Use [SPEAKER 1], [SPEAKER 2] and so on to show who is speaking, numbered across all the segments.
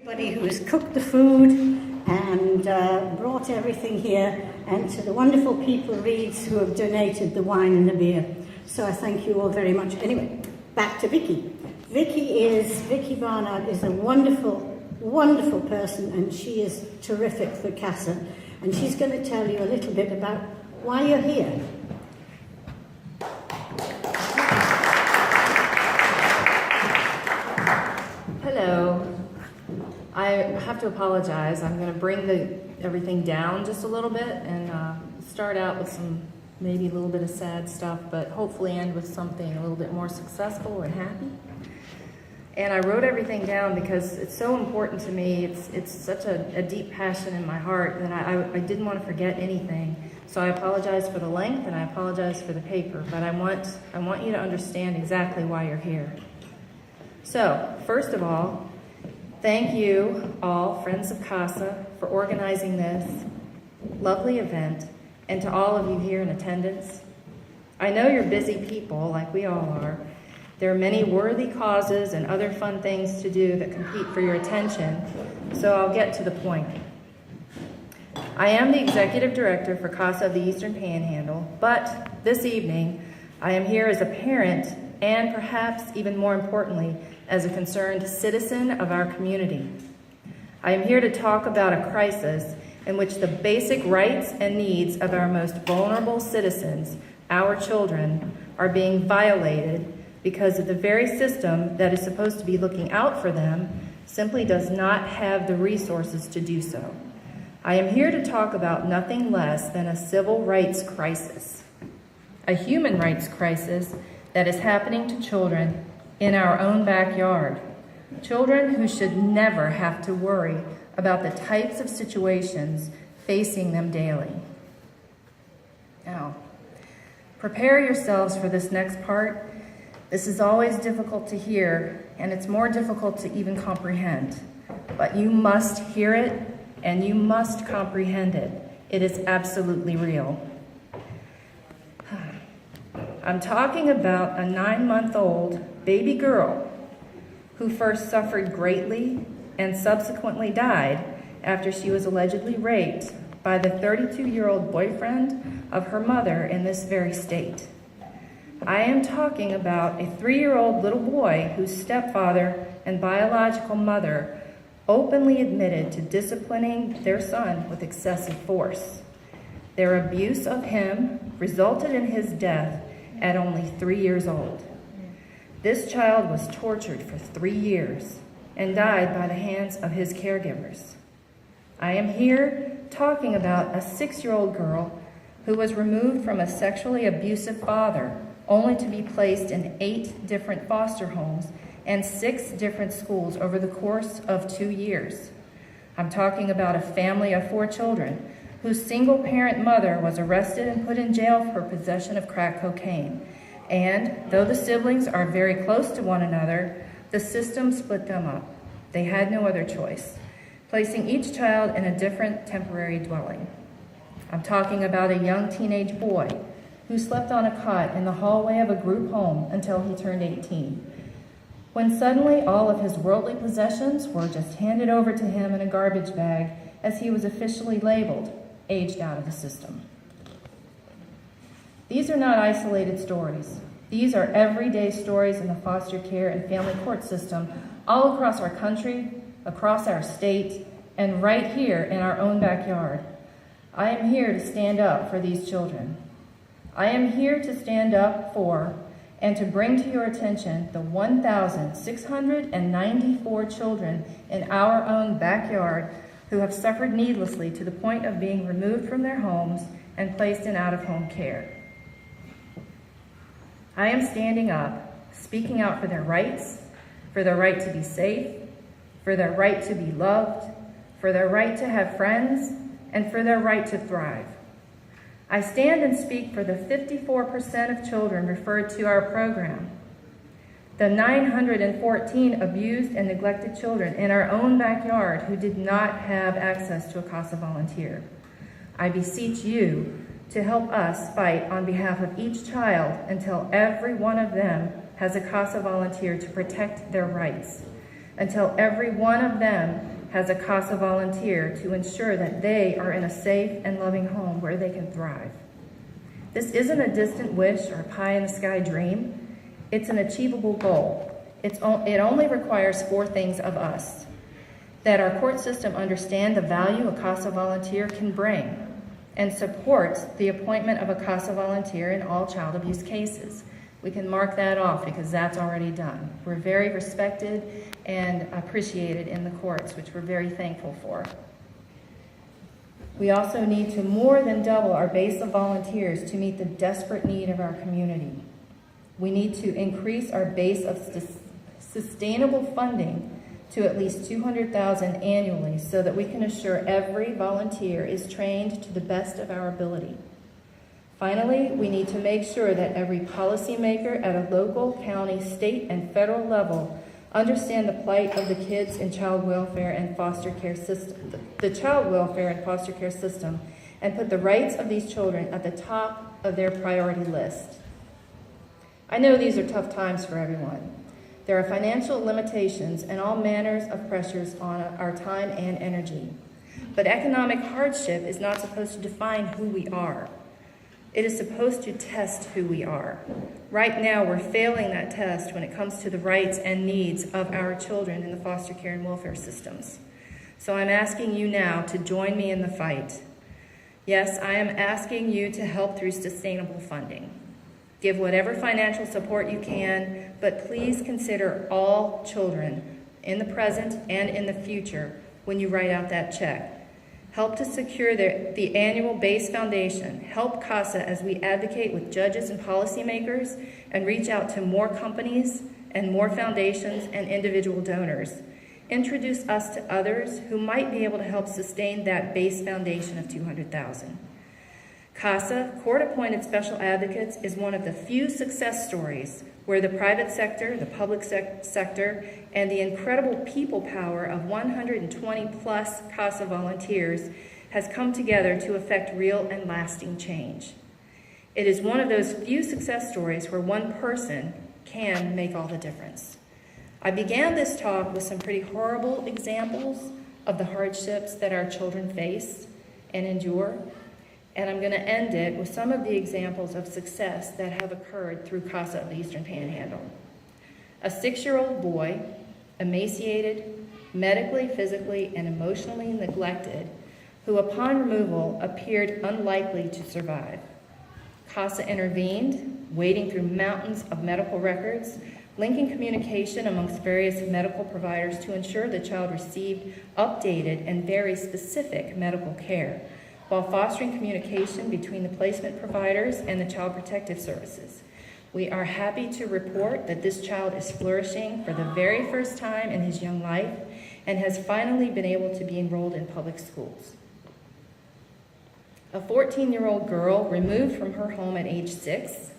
[SPEAKER 1] Everybody who has cooked the food and brought everything here, and to the wonderful people Reeds who have donated the wine and the beer. So I thank you all very much. Anyway, back to Vicki. Vicki Barnard is a wonderful, wonderful person, and she is terrific for CASA. And she's going to tell you a little bit about why you're here.
[SPEAKER 2] Hello. I have to apologize. I'm going to bring everything down just a little bit and start out with maybe a little bit of sad stuff, but hopefully end with something a little bit more successful and happy. And I wrote everything down because it's so important to me. It's such a deep passion in my heart that I didn't want to forget anything. So I apologize for the length and I apologize for the paper, but I want you to understand exactly why you're here. So, first of all, thank you all, friends of CASA, for organizing this lovely event, and to all of you here in attendance. I know you're busy people, like we all are. There are many worthy causes and other fun things to do that compete for your attention, so I'll get to the point. I am the Executive Director for CASA of the Eastern Panhandle, but this evening, I am here as a parent and perhaps even more importantly, as a concerned citizen of our community. I am here to talk about a crisis in which the basic rights and needs of our most vulnerable citizens, our children, are being violated because of the very system that is supposed to be looking out for them simply does not have the resources to do so. I am here to talk about nothing less than a civil rights crisis, a human rights crisis that is happening to children in our own backyard. Children who should never have to worry about the types of situations facing them daily. Now, prepare yourselves for this next part. This is always difficult to hear, and it's more difficult to even comprehend. But you must hear it, and you must comprehend it. It is absolutely real. I'm talking about a 9-month-old baby girl who first suffered greatly and subsequently died after she was allegedly raped by the 32-year-old boyfriend of her mother in this very state. I am talking about a 3-year-old little boy whose stepfather and biological mother openly admitted to disciplining their son with excessive force. Their abuse of him resulted in his death at only 3 years old. This child was tortured for 3 years and died by the hands of his caregivers. I am here talking about a 6-year-old girl who was removed from a sexually abusive father only to be placed in 8 different foster homes and 6 different schools over the course of 2 years. I'm talking about a family of 4 children whose single-parent mother was arrested and put in jail for possession of crack cocaine. And though the siblings are very close to one another, the system split them up. They had no other choice, placing each child in a different temporary dwelling. I'm talking about a young teenage boy who slept on a cot in the hallway of a group home until he turned 18, when suddenly all of his worldly possessions were just handed over to him in a garbage bag as he was officially labeled aged out of the system. These are not isolated stories. These are everyday stories in the foster care and family court system all across our country, across our state, and right here in our own backyard. I am here to stand up for these children. I am here to stand up for and to bring to your attention the 1,694 children in our own backyard who have suffered needlessly to the point of being removed from their homes and placed in out-of-home care. I am standing up, speaking out for their rights, for their right to be safe, for their right to be loved, for their right to have friends, and for their right to thrive. I stand and speak for the 54% of children referred to our program, the 914 abused and neglected children in our own backyard who did not have access to a CASA volunteer. I beseech you to help us fight on behalf of each child until every one of them has a CASA volunteer to protect their rights. until every one of them has a CASA volunteer to ensure that they are in a safe and loving home where they can thrive. This isn't a distant wish or pie-in-the-sky dream. It's an achievable goal. It only requires 4 things of us: that our court system understand the value a CASA volunteer can bring and supports the appointment of a CASA volunteer in all child abuse cases. We can mark that off because that's already done. We're very respected and appreciated in the courts, which we're very thankful for. We also need to more than double our base of volunteers to meet the desperate need of our community. We need to increase our base of sustainable funding to at least $200,000 annually so that we can assure every volunteer is trained to the best of our ability. Finally, we need to make sure that every policymaker at a local, county, state, and federal level understand the plight of the kids in child welfare and foster care system, the child welfare and foster care system, and put the rights of these children at the top of their priority list. I know these are tough times for everyone. There are financial limitations and all manners of pressures on our time and energy. But economic hardship is not supposed to define who we are. It is supposed to test who we are. Right now, we're failing that test when it comes to the rights and needs of our children in the foster care and welfare systems. So I'm asking you now to join me in the fight. Yes, I am asking you to help through sustainable funding. Give whatever financial support you can, but please consider all children in the present and in the future when you write out that check. Help to secure the annual base foundation. Help CASA as we advocate with judges and policymakers and reach out to more companies and more foundations and individual donors. Introduce us to others who might be able to help sustain that base foundation of $200,000. CASA, Court-Appointed Special Advocates, is one of the few success stories where the private sector, the public sector, and the incredible people power of 120-plus CASA volunteers has come together to effect real and lasting change. It is one of those few success stories where one person can make all the difference. I began this talk with some pretty horrible examples of the hardships that our children face and endure. And I'm going to end it with some of the examples of success that have occurred through CASA of the Eastern Panhandle. A 6-year-old boy, emaciated, medically, physically, and emotionally neglected, who upon removal appeared unlikely to survive. CASA intervened, wading through mountains of medical records, linking communication amongst various medical providers to ensure the child received updated and very specific medical care, while fostering communication between the placement providers and the Child Protective Services. We are happy to report that this child is flourishing for the very first time in his young life and has finally been able to be enrolled in public schools. A 14-year-old girl removed from her home at age 6,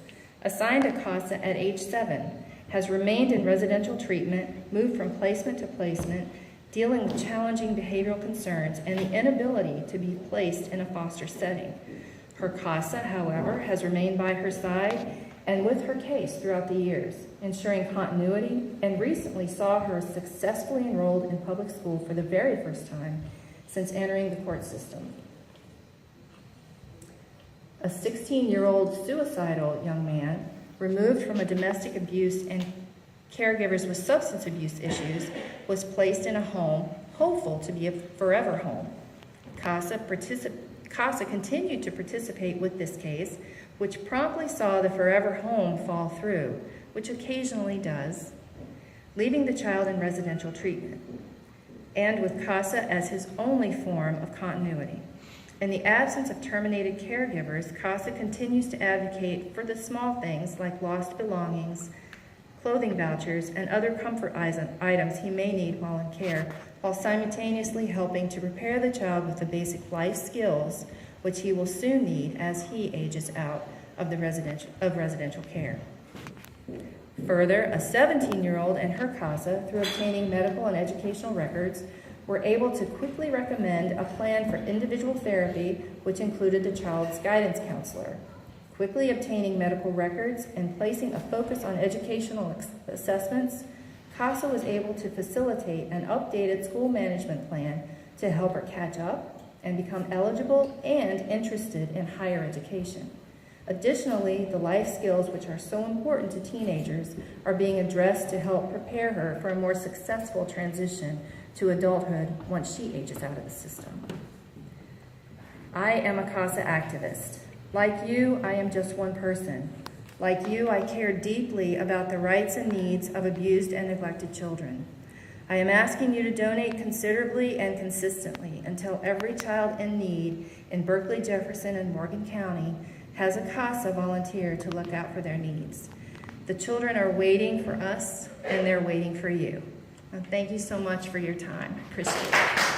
[SPEAKER 2] assigned to CASA at age 7, has remained in residential treatment, moved from placement to placement, dealing with challenging behavioral concerns and the inability to be placed in a foster setting. Her CASA, however, has remained by her side and with her case throughout the years, ensuring continuity, and recently saw her successfully enrolled in public school for the very first time since entering the court system. A 16-year-old suicidal young man removed from a domestic abuse and caregivers with substance abuse issues was placed in a home, hopeful to be a forever home. CASA continued to participate with this case, which promptly saw the forever home fall through, which occasionally does, leaving the child in residential treatment, and with CASA as his only form of continuity. In the absence of terminated caregivers, CASA continues to advocate for the small things like lost belongings, clothing vouchers, and other comfort items he may need while in care, while simultaneously helping to prepare the child with the basic life skills which he will soon need as he ages out of residential care. Further, a 17-year-old and her CASA, through obtaining medical and educational records, were able to quickly recommend a plan for individual therapy, which included the child's guidance counselor. Quickly obtaining medical records and placing a focus on educational assessments, CASA was able to facilitate an updated school management plan to help her catch up and become eligible and interested in higher education. Additionally, the life skills which are so important to teenagers are being addressed to help prepare her for a more successful transition to adulthood once she ages out of the system. I am a CASA activist. Like you, I am just one person. Like you, I care deeply about the rights and needs of abused and neglected children. I am asking you to donate considerably and consistently until every child in need in Berkeley, Jefferson, and Morgan County has a CASA volunteer to look out for their needs. The children are waiting for us, and they're waiting for you. And thank you so much for your time. Appreciate it.